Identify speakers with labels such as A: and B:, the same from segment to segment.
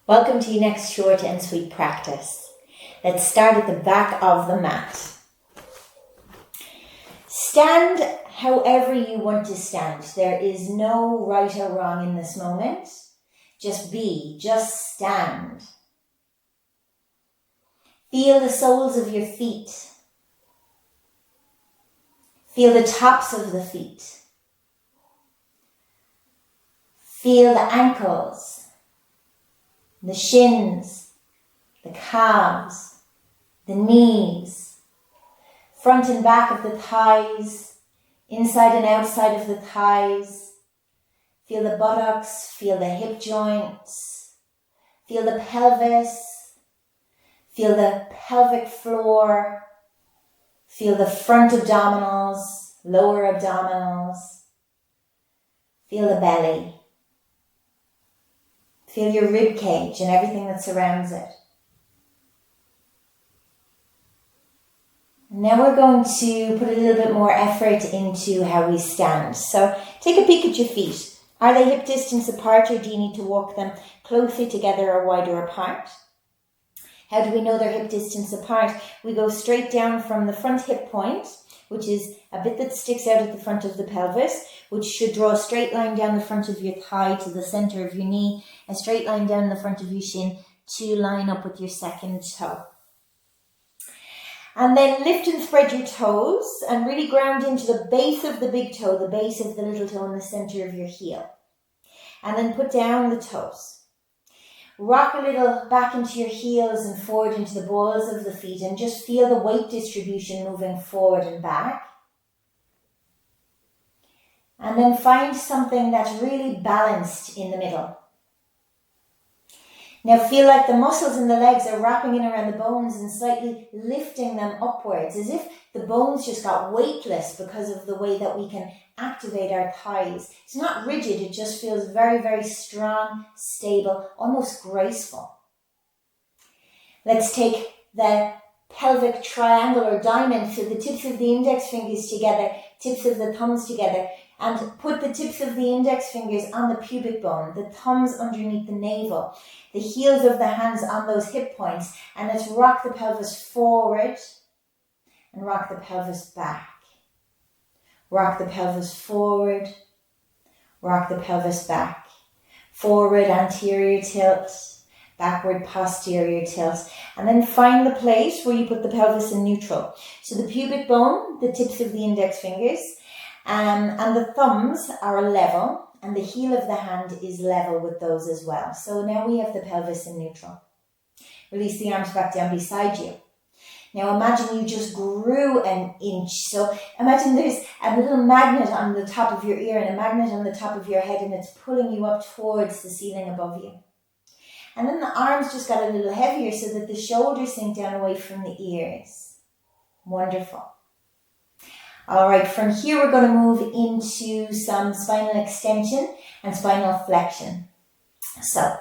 A: Welcome to your next short and sweet practice. Let's start at the back of the mat. Stand however you want to stand. There is no right or wrong in this moment. Just be, just stand. Feel the soles of your feet. Feel the tops of the feet. Feel the ankles, the shins, the calves, the knees, front and back of the thighs, inside and outside of the thighs. Feel the buttocks, feel the hip joints, feel the pelvis, feel the pelvic floor, feel the front abdominals, lower abdominals, feel the belly. Feel your rib cage and everything that surrounds it. Now we're going to put a little bit more effort into how we stand. So take a peek at your feet. Are they hip distance apart, or do you need to walk them closer together or wider apart? How do we know they're hip distance apart? We go straight down from the front hip point, which is a bit that sticks out at the front of the pelvis, which should draw a straight line down the front of your thigh to the center of your knee, a straight line down the front of your shin to line up with your second toe. And then lift and spread your toes and really ground into the base of the big toe, the base of the little toe, in the center of your heel. And then put down the toes. Rock a little back into your heels and forward into the balls of the feet, and just feel the weight distribution moving forward and back. And then find something that's really balanced in the middle. Now feel like the muscles in the legs are wrapping in around the bones and slightly lifting them upwards, as if the bones just got weightless because of the way that we can activate our thighs. It's not rigid, it just feels very, very strong, stable, almost graceful. Let's take the pelvic triangle or diamond, so the tips of the index fingers together, tips of the thumbs together, and put the tips of the index fingers on the pubic bone, the thumbs underneath the navel, the heels of the hands on those hip points, and let's rock the pelvis forward and rock the pelvis back. Rock the pelvis forward, rock the pelvis back. Forward anterior tilt, backward posterior tilt, and then find the place where you put the pelvis in neutral. So the pubic bone, the tips of the index fingers, and the thumbs are level, and the heel of the hand is level with those as well. So now we have the pelvis in neutral. Release the arms back down beside you. Now imagine you just grew an inch. So imagine there's a little magnet on the top of your ear and a magnet on the top of your head, and it's pulling you up towards the ceiling above you. And then the arms just got a little heavier so that the shoulders sink down away from the ears. Wonderful. All right, from here we're going to move into some spinal extension and spinal flexion. So,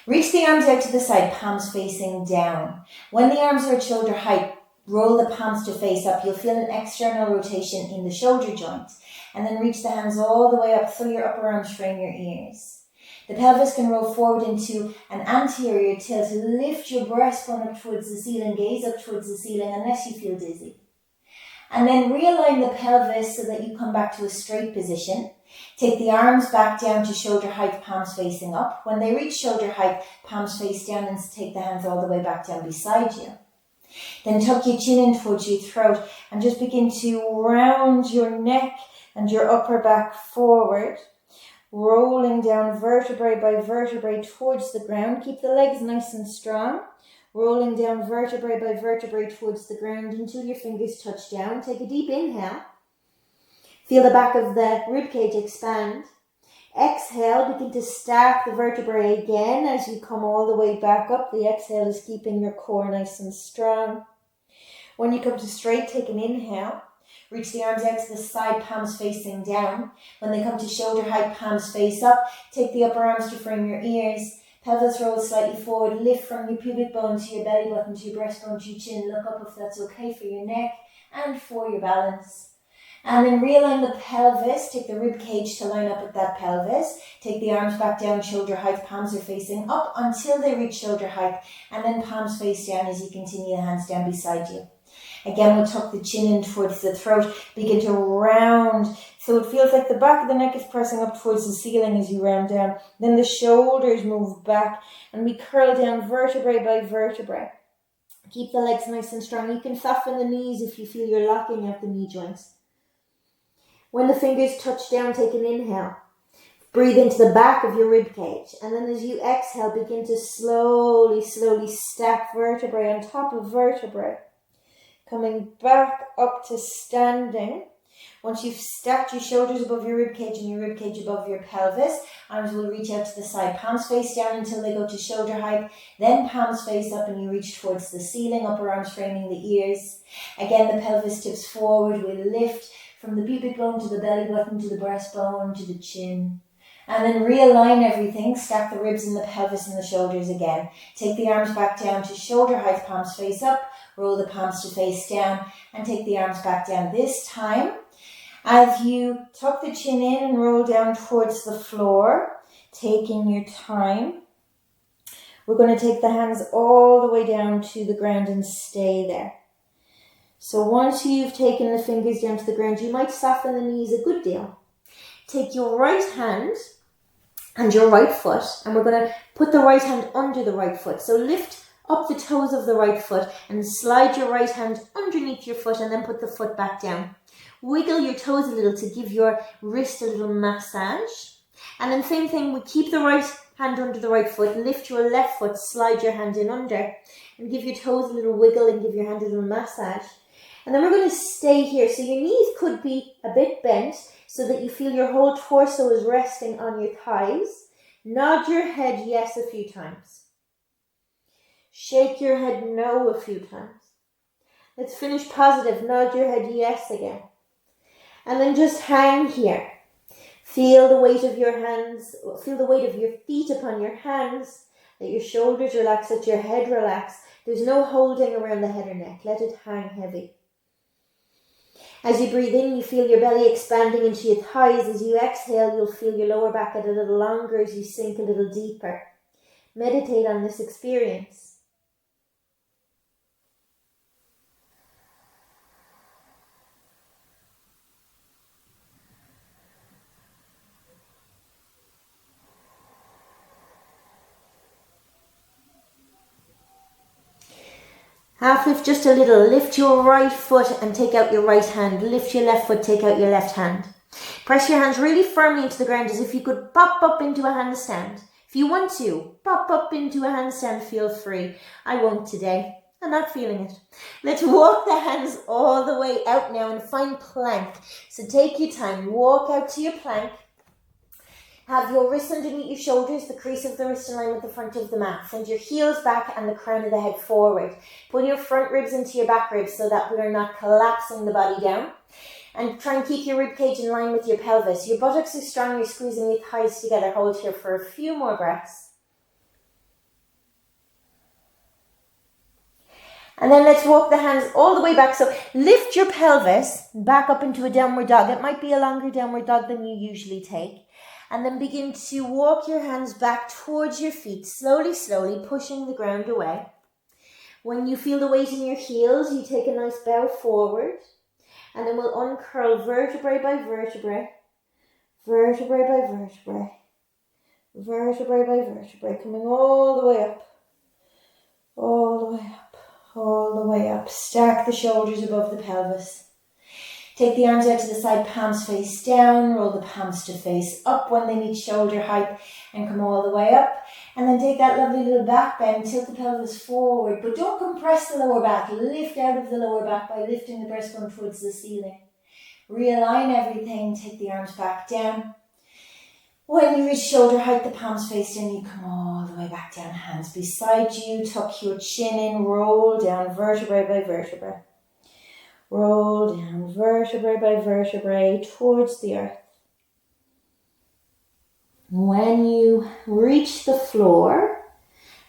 A: reach the arms out to the side, palms facing down. When the arms are at shoulder height, roll the palms to face up. You'll feel an external rotation in the shoulder joint. And then reach the hands all the way up through your upper arms, frame your ears. The pelvis can roll forward into an anterior tilt. Lift your breastbone up towards the ceiling, gaze up towards the ceiling unless you feel dizzy. And then realign the pelvis so that you come back to a straight position. Take the arms back down to shoulder height, palms facing up. When they reach shoulder height, palms face down, and take the hands all the way back down beside you. Then tuck your chin in towards your throat and just begin to round your neck and your upper back forward, rolling down vertebrae by vertebrae towards the ground. Keep the legs nice and strong. Rolling down vertebrae by vertebrae towards the ground until your fingers touch down. Take a deep inhale. Feel the back of the ribcage expand. Exhale, begin to stack the vertebrae again as you come all the way back up. The exhale is keeping your core nice and strong. When you come to straight, take an inhale. Reach the arms out to the side, palms facing down. When they come to shoulder height, palms face up. Take the upper arms to frame your ears. Pelvis rolls slightly forward. Lift from your pubic bone to your belly button, to your breastbone, to your chin. Look up if that's okay for your neck. and for your balance. And then realign the pelvis, take the rib cage to line up with that pelvis. Take the arms back down, shoulder height, palms are facing up until they reach shoulder height, and then palms face down as you continue the hands down beside you. Again, we'll tuck the chin in towards the throat, begin to round, so it feels like the back of the neck is pressing up towards the ceiling as you round down. Then the shoulders move back, and we curl down vertebrae by vertebrae. Keep the legs nice and strong. You can soften the knees if you feel you're locking out the knee joints. When the fingers touch down, take an inhale. Breathe into the back of your rib cage. And then as you exhale, begin to slowly stack vertebrae on top of vertebrae. Coming back up to standing. Once you've stacked your shoulders above your rib cage and your rib cage above your pelvis, arms will reach out to the side. Palms face down until they go to shoulder height. Then palms face up and you reach towards the ceiling, upper arms framing the ears. Again, the pelvis tips forward. We lift from the pubic bone to the belly button to the breastbone to the chin. And then realign everything. Stack the ribs and the pelvis and the shoulders again. Take the arms back down to shoulder height, palms face up. Roll the palms to face down and take the arms back down. This time, as you tuck the chin in and roll down towards the floor, taking your time, we're going to take the hands all the way down to the ground and stay there. So once you've taken the fingers down to the ground, you might soften the knees a good deal. Take your right hand and your right foot, and we're going to put the right hand under the right foot. So lift up the toes of the right foot and slide your right hand underneath your foot and then put the foot back down. Wiggle your toes a little to give your wrist a little massage. And then same thing, we keep the right hand under the right foot, lift your left foot, slide your hand in under and give your toes a little wiggle and give your hand a little massage. And then we're going to stay here. So your knees could be a bit bent so that you feel your whole torso is resting on your thighs. Nod your head yes a few times. Shake your head no a few times. Let's finish positive. Nod your head yes again. And then just hang here. Feel the weight of your hands, feel the weight of your feet upon your hands. Let your shoulders relax, let your head relax. There's no holding around the head or neck. Let it hang heavy. As you breathe in, you feel your belly expanding into your thighs. As you exhale, you'll feel your lower back get a little longer as you sink a little deeper. Meditate on this experience. Half lift just a little. Lift your right foot and take out your right hand. Lift your left foot, take out your left hand. Press your hands really firmly into the ground as if you could pop up into a handstand. If you want to, pop up into a handstand, feel free. I won't today. I'm not feeling it. Let's walk the hands all the way out now and find plank. So take your time. Walk out to your plank. Have your wrists underneath your shoulders, the crease of the wrist in line with the front of the mat. Send your heels back and the crown of the head forward. Pull your front ribs into your back ribs so that we are not collapsing the body down. And try and keep your rib cage in line with your pelvis. Your buttocks are strong, you're squeezing your thighs together. Hold here for a few more breaths. And then let's walk the hands all the way back. So lift your pelvis back up into a downward dog. It might be a longer downward dog than you usually take. And then begin to walk your hands back towards your feet, slowly, pushing the ground away. When you feel the weight in your heels, you take a nice bow forward. And then we'll uncurl vertebrae by vertebrae, vertebrae by vertebrae, vertebrae by vertebrae, coming all the way up, all the way up, all the way up. Stack the shoulders above the pelvis. Take the arms out to the side, palms face down, roll the palms to face up when they meet shoulder height and come all the way up. And then take that lovely little back bend, tilt the pelvis forward, but don't compress the lower back. Lift out of the lower back by lifting the breastbone towards the ceiling. Realign everything, take the arms back down. When you reach shoulder height, the palms face down, you come all the way back down, hands beside you, tuck your chin in, roll down vertebrae by vertebrae. Roll down vertebrae by vertebrae towards the earth. When you reach the floor,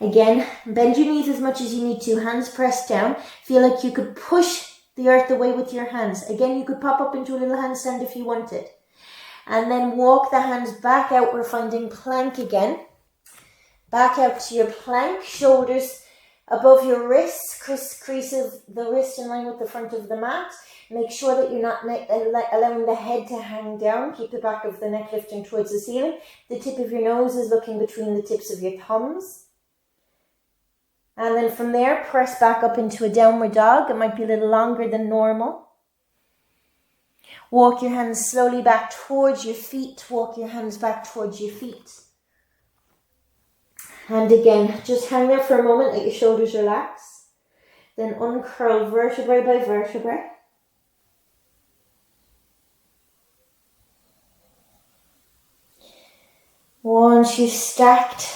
A: again, bend your knees as much as you need to, hands pressed down. Feel like you could push the earth away with your hands. Again, you could pop up into a little handstand if you wanted. And then walk the hands back out. We're finding plank again. Back out to your plank, shoulders above your wrists, crease of the wrist in line with the front of the mat. Make sure that you're not allowing the head to hang down. Keep the back of the neck lifting towards the ceiling. The tip of your nose is looking between the tips of your thumbs. And then from there, press back up into a downward dog. It might be a little longer than normal. Walk your hands slowly back towards your feet. Walk your hands back towards your feet. And again, just hang there for a moment, let your shoulders relax. Then uncurl vertebrae by vertebrae. Once you've stacked,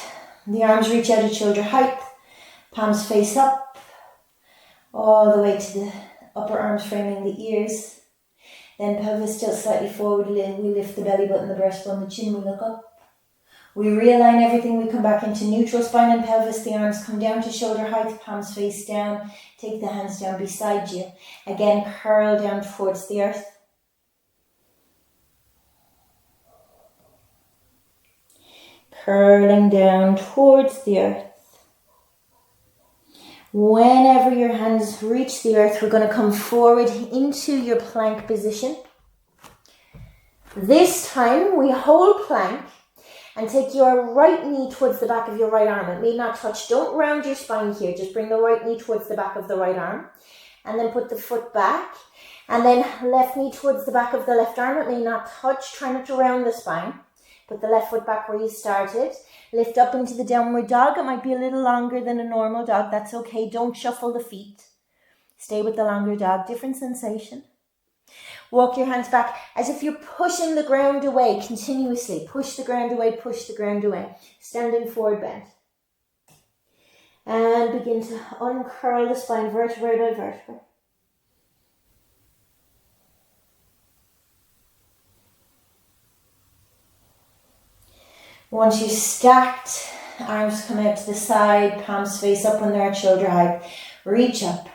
A: the arms reach out at shoulder height, palms face up, all the way to the upper arms framing the ears. Then pelvis tilts slightly forward, we lift the belly button, the breastbone, the chin, we look up. We realign everything, we come back into neutral spine and pelvis, the arms come down to shoulder height, palms face down, take the hands down beside you. Again, curl down towards the earth. Curling down towards the earth. Whenever your hands reach the earth, we're going to come forward into your plank position. This time we hold plank and take your right knee towards the back of your right arm. It may not touch. Don't round your spine here. Just bring the right knee towards the back of the right arm. And then put the foot back. And then left knee towards the back of the left arm. It may not touch. Try not to round the spine. Put the left foot back where you started. Lift up into the downward dog. It might be a little longer than a normal dog. That's okay. Don't shuffle the feet. Stay with the longer dog. Different sensation. Walk your hands back as if you're pushing the ground away continuously. Push the ground away, push the ground away. Standing forward bend. And begin to uncurl the spine vertebrae by vertebrae. Once you've stacked, arms come out to the side, palms face up when they're at shoulder height. Reach up.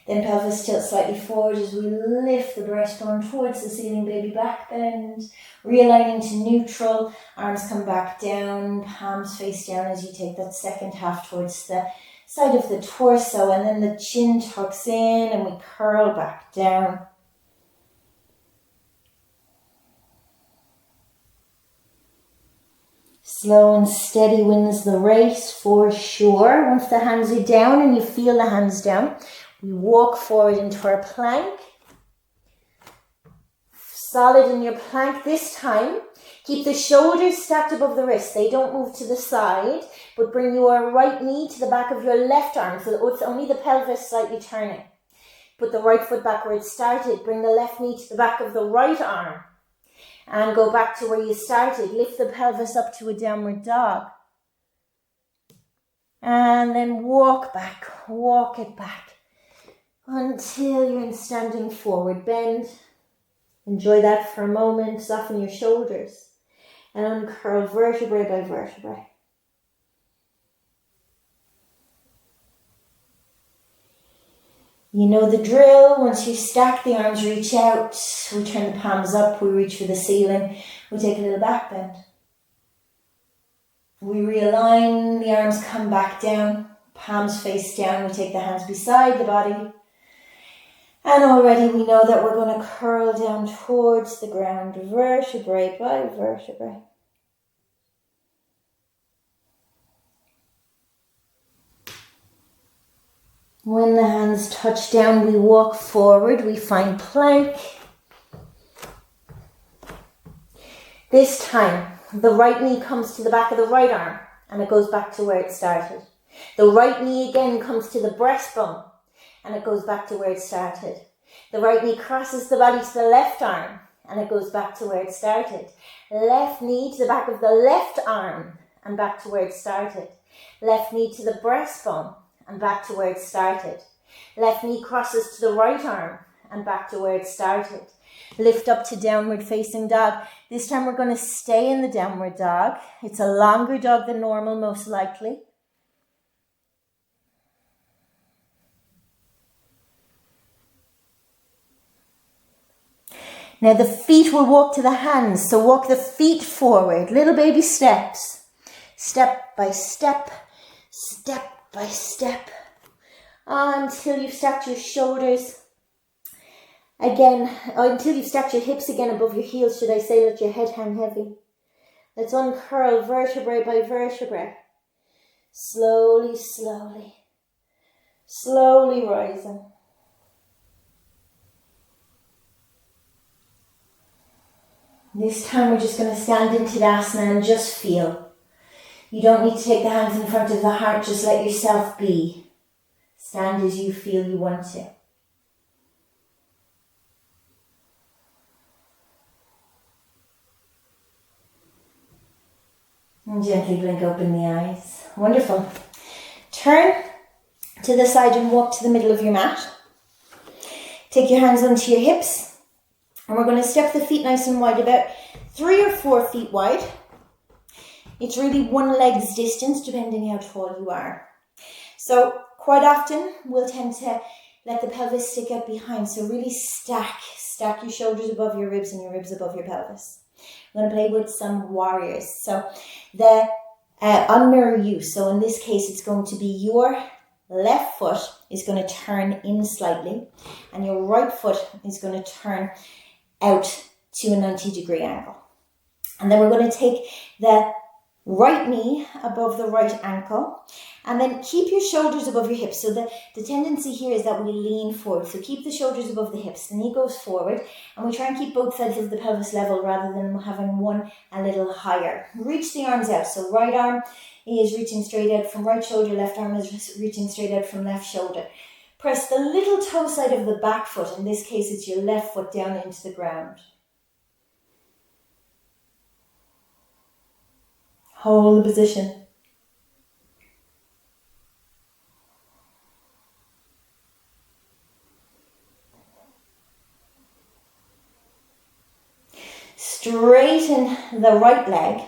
A: Then pelvis tilts slightly forward as we lift the breastbone towards the ceiling, baby back bend. Realigning to neutral, arms come back down, palms face down as you take that second half towards the side of the torso, and then the chin tucks in and we curl back down. Slow and steady wins the race for sure. Once the hands are down and you feel the hands down, we walk forward into our plank. Solid in your plank this time. Keep the shoulders stacked above the wrists. They don't move to the side, but bring your right knee to the back of your left arm so that it's only the pelvis slightly turning. Put the right foot back where it started. Bring the left knee to the back of the right arm and go back to where you started. Lift the pelvis up to a downward dog. And then walk it back. Until you're in standing forward bend. Enjoy that for a moment. Soften your shoulders. And uncurl vertebrae by vertebrae. You know the drill. Once you stack, the arms reach out. We turn the palms up. We reach for the ceiling. We take a little back bend. We realign. The arms come back down. Palms face down. We take the hands beside the body. And already we know that we're going to curl down towards the ground, vertebrae by vertebrae. When the hands touch down, we walk forward, we find plank. This time, the right knee comes to the back of the right arm and it goes back to where it started. The right knee again comes to the breastbone and it goes back to where it started. The right knee crosses the body to the left arm and it goes back to where it started. Left knee to the back of the left arm and back to where it started. Left knee to the breastbone and back to where it started. Left knee crosses to the right arm and back to where it started. Lift up to downward facing dog. This time we're going to stay in the downward dog. It's a longer dog than normal, most likely. Now the feet will walk to the hands. So walk the feet forward. Little baby steps. Step by step. Step by step. Until you've stacked your shoulders. Again, until you've stacked your hips again above your heels, should I say, let your head hang heavy. Let's uncurl vertebrae by vertebrae. Slowly, slowly. Slowly rising. This time we're just going to stand in Tadasana and just feel. You don't need to take the hands in front of the heart, just let yourself be. Stand as you feel you want to. And gently blink open the eyes. Wonderful. Turn to the side and walk to the middle of your mat. Take your hands onto your hips. And we're going to step the feet nice and wide, about 3 or 4 feet wide. It's really one leg's distance, depending how tall you are. So quite often, we'll tend to let the pelvis stick out behind. So really stack your shoulders above your ribs and your ribs above your pelvis. I'm going to play with some warriors. So the on mirror use. So in this case, it's going to be your left foot is going to turn in slightly, and your right foot is going to turn out to a 90-degree angle. And then we're going to take the right knee above the right ankle, and then keep your shoulders above your hips. So the tendency here is that we lean forward. So keep the shoulders above the hips, the knee goes forward, and we try and keep both sides of the pelvis level rather than having one a little higher. Reach the arms out. So right arm is reaching straight out from right shoulder, left arm is reaching straight out from left shoulder. Press the little toe side of the back foot, in this case it's your left foot, down into the ground. Hold the position. Straighten the right leg,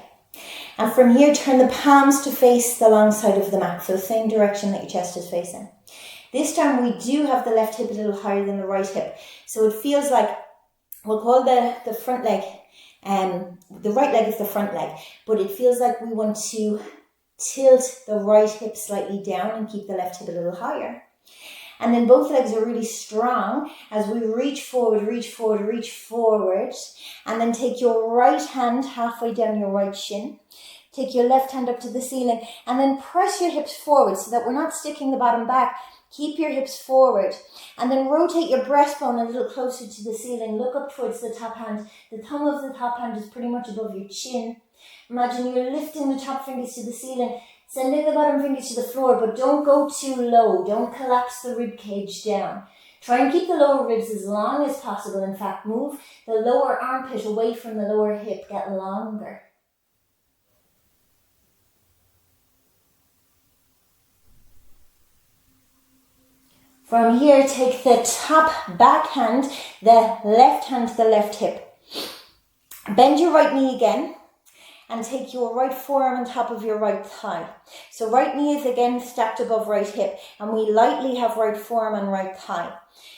A: and from here turn the palms to face the long side of the mat, so same direction that your chest is facing. This time we do have the left hip a little higher than the right hip, so it feels like, we'll call the front leg, the right leg is the front leg, but it feels like we want to tilt the right hip slightly down and keep the left hip a little higher. And then both legs are really strong as we reach forward, reach forward, reach forward. And then take your right hand halfway down your right shin. Take your left hand up to the ceiling and then press your hips forward so that we're not sticking the bottom back. Keep your hips forward and then rotate your breastbone a little closer to the ceiling. Look up towards the top hand. The thumb of the top hand is pretty much above your chin. Imagine you're lifting the top fingers to the ceiling, sending the bottom fingers to the floor, but don't go too low. Don't collapse the rib cage down. Try and keep the lower ribs as long as possible. In fact, move the lower armpit away from the lower hip. Get longer. From here, take the top back hand, the left hand to the left hip. Bend your right knee again and take your right forearm on top of your right thigh. So right knee is again stacked above right hip, and we lightly have right forearm and right thigh.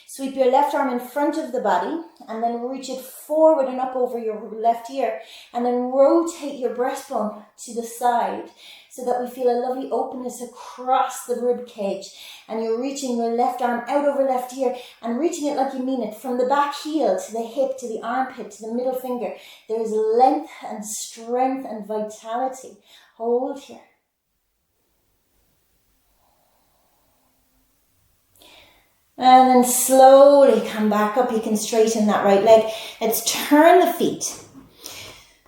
A: Sweep your left arm in front of the body and then reach it forward and up over your left ear, and then rotate your breastbone to the side so that we feel a lovely openness across the rib cage. And you're reaching your left arm out over left ear and reaching it like you mean it, from the back heel to the hip to the armpit to the middle finger. There is length and strength and vitality. Hold here. And then slowly come back up. You can straighten that right leg. Let's turn the feet.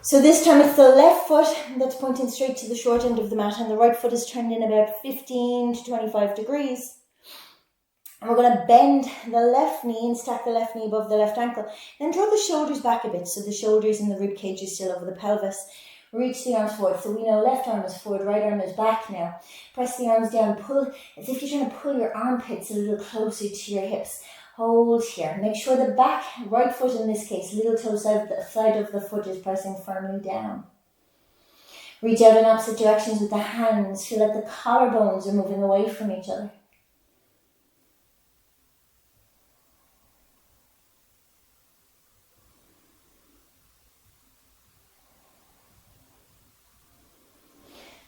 A: So this time it's the left foot that's pointing straight to the short end of the mat, and the right foot is turned in about 15 to 25 degrees. And we're going to bend the left knee and stack the left knee above the left ankle. Then draw the shoulders back a bit so the shoulders and the rib cage is still over the pelvis. Reach the arms forward. So we know left arm is forward, right arm is back now. Press the arms down, pull as if you're trying to pull your armpits a little closer to your hips. Hold here. Make sure the back, right foot in this case, little toe side of the foot is pressing firmly down. Reach out in opposite directions with the hands. Feel like the collarbones are moving away from each other.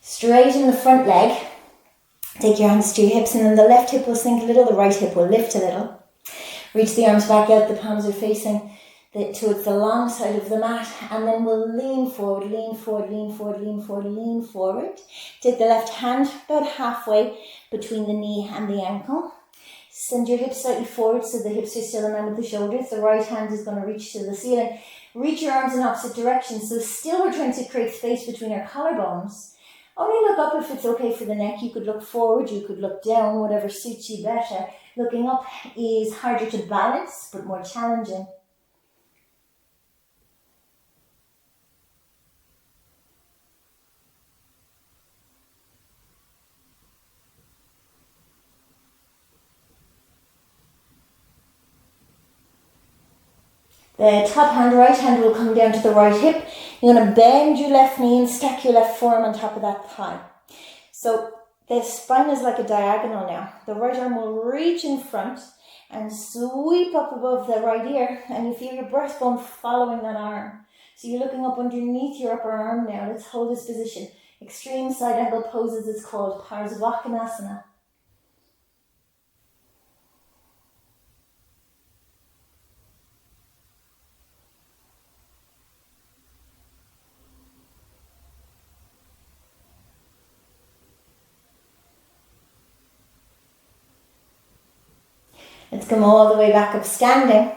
A: Straighten the front leg. Take your hands to your hips, and then the left hip will sink a little, the right hip will lift a little. Reach the arms back out, the palms are facing towards the long side of the mat, and then we'll lean forward, lean forward, lean forward, lean forward, lean forward. Take the left hand about halfway between the knee and the ankle. Send your hips slightly forward so the hips are still in line with the shoulders. The right hand is going to reach to the ceiling. Reach your arms in opposite directions. So still we're trying to create space between our collarbones. Only look up if it's okay for the neck. You could look forward, you could look down, whatever suits you better. Looking up is harder to balance, but more challenging. The top hand, right hand will come down to the right hip. You're going to bend your left knee and stack your left forearm on top of that thigh. So the spine is like a diagonal now. The right arm will reach in front and sweep up above the right ear, and you feel your breastbone following that arm. So you're looking up underneath your upper arm now. Let's hold this position. Extreme side angle poses is called Parsvakonasana. Let's come all the way back up standing.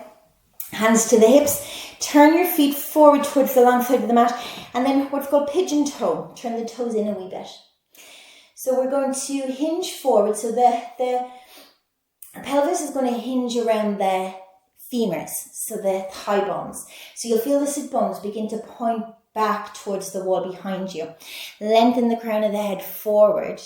A: Hands to the hips. Turn your feet forward towards the long side of the mat. And then what's called pigeon toe. Turn the toes in a wee bit. So we're going to hinge forward. So the pelvis is going to hinge around the femurs. So the thigh bones. So you'll feel the sit bones begin to point back towards the wall behind you. Lengthen the crown of the head forward.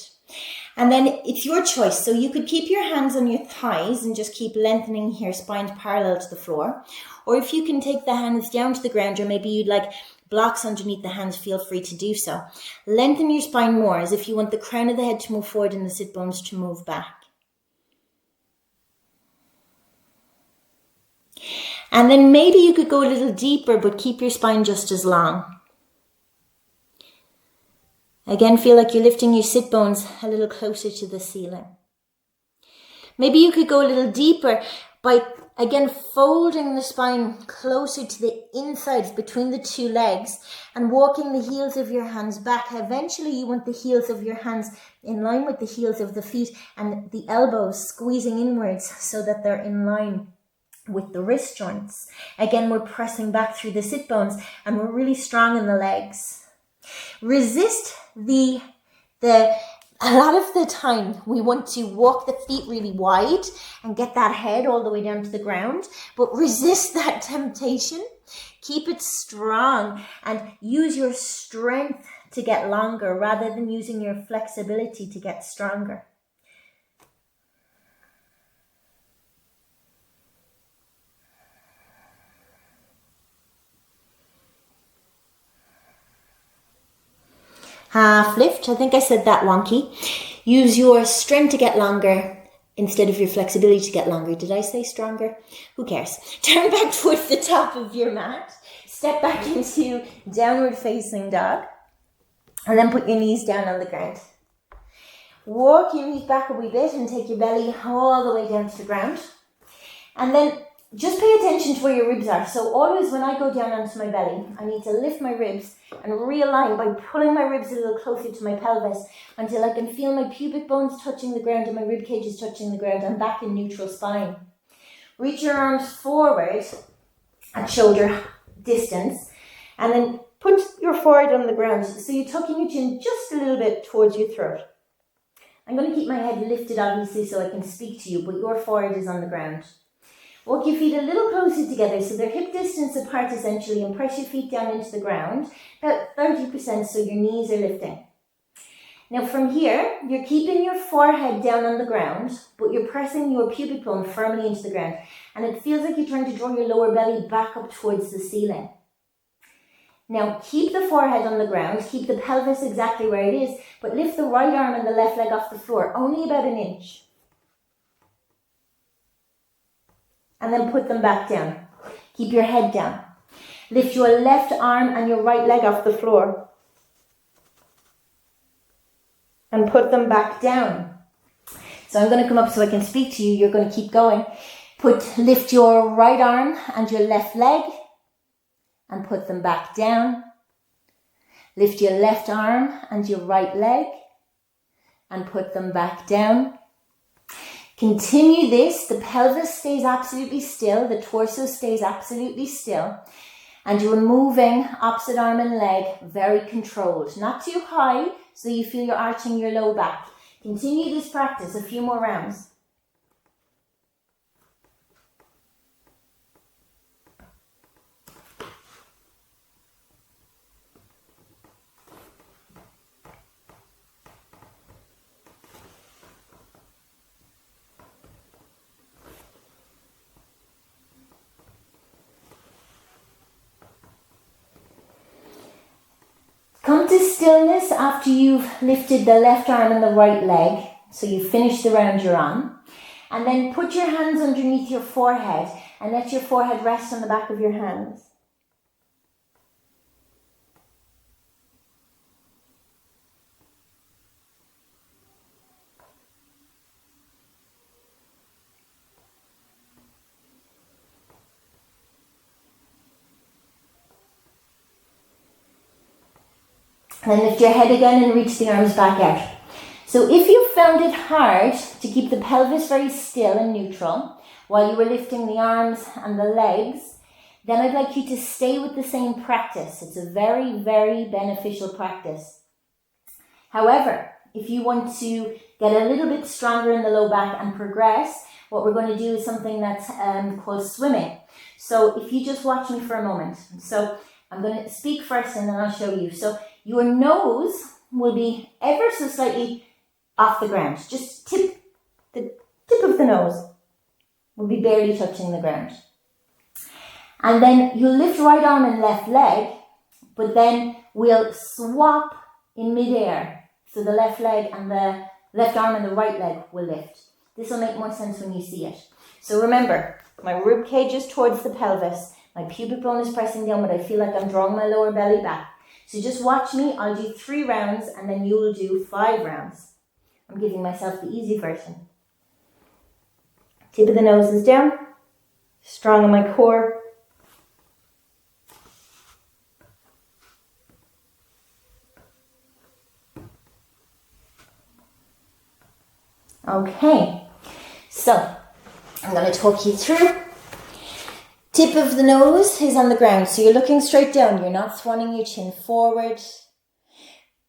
A: And then it's your choice. So you could keep your hands on your thighs and just keep lengthening here, spine parallel to the floor. Or if you can take the hands down to the ground, or maybe you'd like blocks underneath the hands, feel free to do so. Lengthen your spine more, as if you want the crown of the head to move forward and the sit bones to move back. And then maybe you could go a little deeper, but keep your spine just as long. Again, feel like you're lifting your sit bones a little closer to the ceiling. Maybe you could go a little deeper by, again, folding the spine closer to the insides between the two legs and walking the heels of your hands back. Eventually, you want the heels of your hands in line with the heels of the feet and the elbows squeezing inwards so that they're in line with the wrist joints. Again, we're pressing back through the sit bones and we're really strong in the legs. Resist a lot of the time we want to walk the feet really wide and get that head all the way down to the ground, but resist that temptation. Keep it strong and use your strength to get longer rather than using your flexibility to get stronger. Half lift. I think I said that wonky. Use your strength to get longer instead of your flexibility to get longer. Did I say stronger? Who cares? Turn back towards the top of your mat. Step back into downward facing dog. And then put your knees down on the ground. Walk your knees back a wee bit and take your belly all the way down to the ground. And then just pay attention to where your ribs are. So always when I go down onto my belly, I need to lift my ribs and realign by pulling my ribs a little closer to my pelvis until I can feel my pubic bones touching the ground and my rib cage is touching the ground. I'm back in neutral spine. Reach your arms forward at shoulder distance and then put your forehead on the ground. So you're tucking your chin just a little bit towards your throat. I'm going to keep my head lifted obviously so I can speak to you, but your forehead is on the ground. Walk your feet a little closer together so they're hip distance apart essentially, and press your feet down into the ground, about 30% so your knees are lifting. Now from here, you're keeping your forehead down on the ground, but you're pressing your pubic bone firmly into the ground. And it feels like you're trying to draw your lower belly back up towards the ceiling. Now keep the forehead on the ground, keep the pelvis exactly where it is, but lift the right arm and the left leg off the floor, only about an inch. And then put them back down. Keep your head down. Lift your left arm and your right leg off the floor. and put them back down. So I'm going to come up so I can speak to you. You're going to keep going. Lift your right arm and your left leg and put them back down. Lift your left arm and your right leg and put them back down. Continue this. The pelvis stays absolutely still. The torso stays absolutely still. And you're moving opposite arm and leg very controlled. Not too high so you feel you're arching your low back. Continue this practice a few more rounds. Come to stillness after you've lifted the left arm and the right leg. So you finish the round you're on. And then put your hands underneath your forehead and let your forehead rest on the back of your hands. And lift your head again and reach the arms back out. So if you found it hard to keep the pelvis very still and neutral while you were lifting the arms and the legs, then I'd like you to stay with the same practice. It's a very, very beneficial practice. However, if you want to get a little bit stronger in the low back and progress, what we're going to do is something that's called swimming. So if you just watch me for a moment. So I'm going to speak first and then I'll show you. So your nose will be ever so slightly off the ground. Just the tip of the nose will be barely touching the ground. And then you'll lift right arm and left leg, but then we'll swap in midair. So the left leg and the left arm and the right leg will lift. This will make more sense when you see it. So remember, my rib cage is towards the pelvis. My pubic bone is pressing down, but I feel like I'm drawing my lower belly back. So just watch me. I'll do 3 rounds and then you'll do 5 rounds. I'm giving myself the easy version. Tip of the nose is down. Strong in my core. Okay. So I'm going to talk you through. Tip of the nose is on the ground, so you're looking straight down. You're not swanning your chin forward.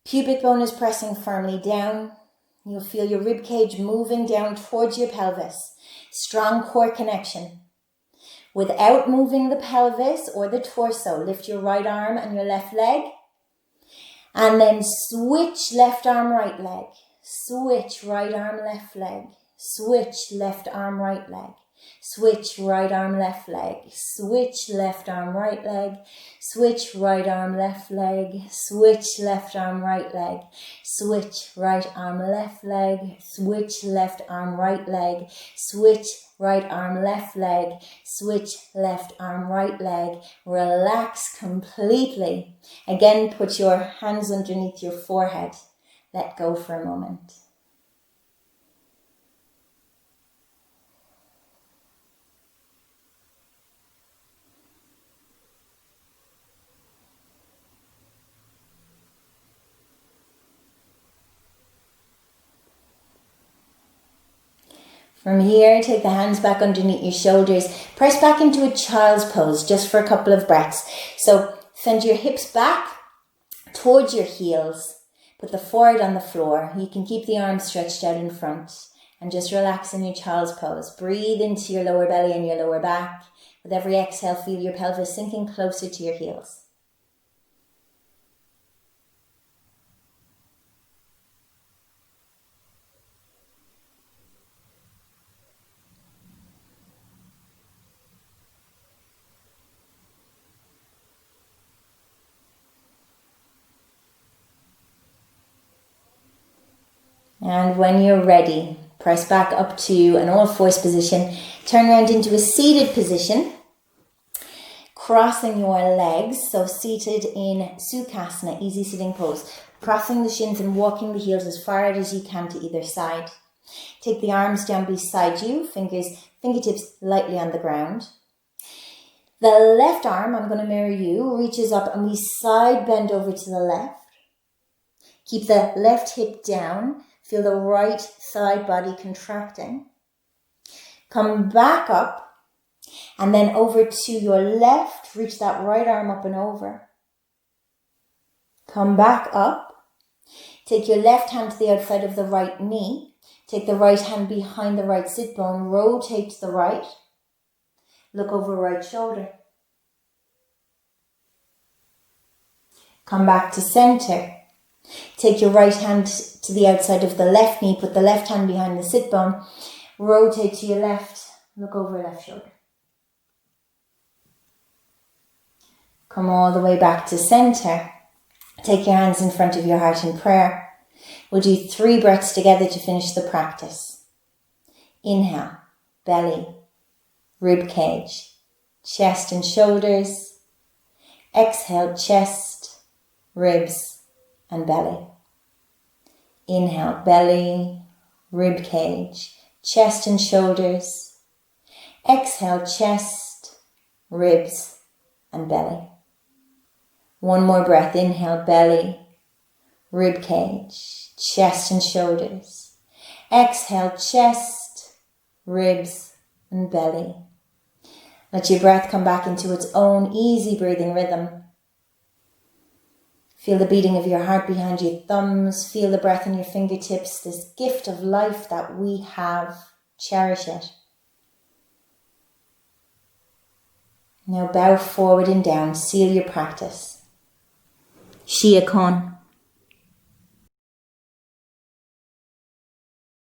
A: Pubic bone is pressing firmly down. You'll feel your rib cage moving down towards your pelvis. Strong core connection. Without moving the pelvis or the torso, lift your right arm and your left leg. And then switch left arm, right leg. Switch right arm, left leg. Switch left arm, right leg. Switch right arm, left leg. Switch left arm, right leg. Switch right arm, left leg. Switch left arm, right leg. Switch right arm, left leg. Switch left arm, right leg. Switch right arm, left leg. Switch left arm, right leg. Relax completely. Again, put your hands underneath your forehead. Let go for a moment. From here, take the hands back underneath your shoulders. Press back into a child's pose just for a couple of breaths. So send your hips back towards your heels. Put the forehead on the floor. You can keep the arms stretched out in front and just relax in your child's pose. Breathe into your lower belly and your lower back. With every exhale, feel your pelvis sinking closer to your heels. And when you're ready, press back up to an all-fours position. Turn around into a seated position, crossing your legs. So seated in Sukhasana, easy sitting pose. crossing the shins and walking the heels as far out as you can to either side. Take the arms down beside you, fingertips lightly on the ground. The left arm, I'm going to mirror you, reaches up and we side bend over to the left. Keep the left hip down. Feel the right side body contracting. Come back up and then over to your left. Reach that right arm up and over. Come back up. Take your left hand to the outside of the right knee. Take the right hand behind the right sit bone. Rotate to the right. Look over right shoulder. Come back to center. Take your right hand to the outside of the left knee. Put the left hand behind the sit bone. Rotate to your left. Look over left shoulder. Come all the way back to center. Take your hands in front of your heart in prayer. We'll do 3 breaths together to finish the practice. Inhale, belly, rib cage, chest and shoulders. Exhale, chest, ribs and belly. Inhale, belly, rib cage, chest and shoulders. Exhale, chest, ribs and belly. One more breath. Inhale, belly, rib cage, chest and shoulders. Exhale, chest, ribs and belly. Let your breath come back into its own easy breathing rhythm. Feel the beating of your heart behind your thumbs. Feel the breath in your fingertips, this gift of life that we have. Cherish it. Now bow forward and down. Seal your practice. Shia Kon.